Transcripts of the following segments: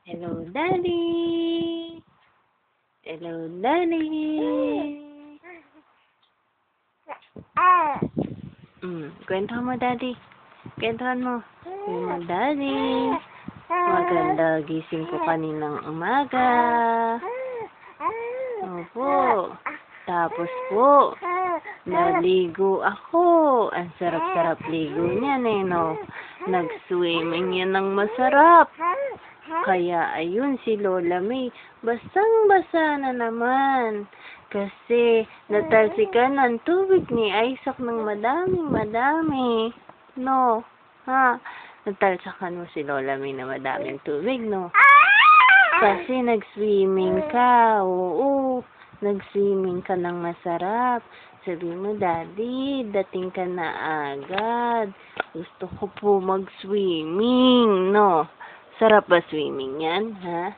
Hello, Daddy. Hello, Daddy. Kwento mo, Daddy. Kwentuhan mo. Sabi mo, Daddy. Maganda gising ko kaninang umaga. Opo. Tapos po, naligo ako. Ang sarap-sarap ligo niyan eh, no? Nag-swimming yan ng masarap. Kaya ayun si Lola May, basang-basa na naman. Kasi natalsikan ng tubig ni Isaac ng madaming-madami. No? Ha? Natalsakan mo si Lola May na madaming tubig, no? Kasi nag-swimming ka. Oo. Nag-swimming ka ng masarap. Sabi mo, Daddy, dating ka na agad. Gusto ko po mag-swimming, no? Sarap ba swimming yan, ha?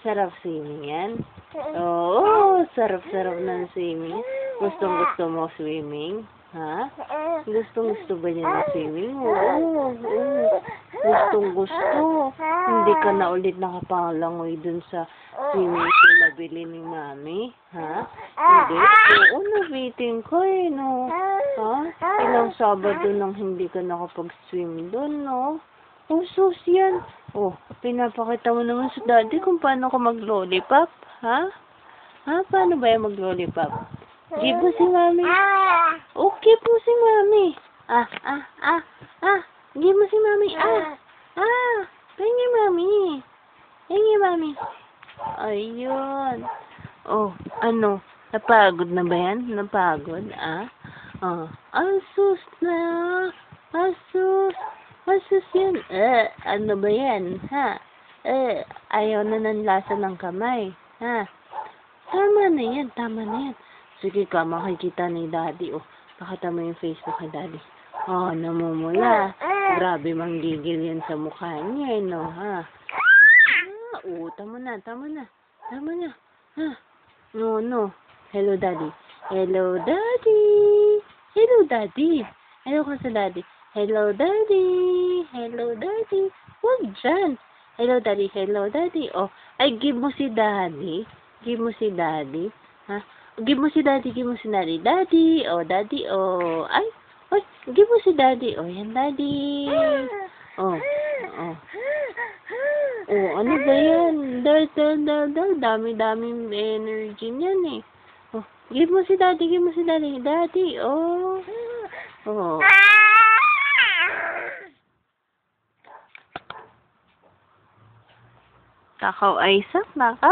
Sarap swimming yan? Oo, sarap-sarap ng swimming. Gustong-gusto mo swimming, ha? Gustong-gusto ba niya ng swimming? Oo, gustong-gusto. Hindi ka na ulit nakapangalangoy dun sa swimming pool na bili ni Mami, ha? Hindi. Oo, nabitin ko eh, no? Ha? Ilang Sabado nang hindi ka nakapag-swim dun, no? Oh, sus yan. Oh, pinapakita mo naman sa Daddy kung paano ka mag-lollipop, ha? Ha? Paano ba yung mag-lollipop? Give mo si Mami. Okay po si Mami. Give mo si Mami. Hingi Mami. Hingi Mami. Ayun. Oh, ano? Napagod na ba yan? Napagod, Asus na. Asus yan. Ano ba yan, ha? Ayaw na ng lasa ng kamay, ha? Tama na yan. Sige ka, makikita ni Daddy, oh. Pakita mo yung face mo kay Daddy. Oh, namumula. Grabe, manggigil yan sa mukha niya, no, ha? Tama na. Ha? No. Hello, Daddy. Hello, Daddy. Hello, Daddy. Hello ka sa Daddy. Hello, Daddy. Huwag dyan. Hello, Daddy. Oh, ay, give mo si Daddy. Ha? Give mo si Daddy. Daddy. Oh. Ay, give mo si Daddy. Oh, yan, Daddy. Oh. Oh, ano ba yan? Dal. Dami-daming energy niyan eh. Oh, give mo si Daddy. Daddy, oh. Oh. Takaw, Isaac, nakaw.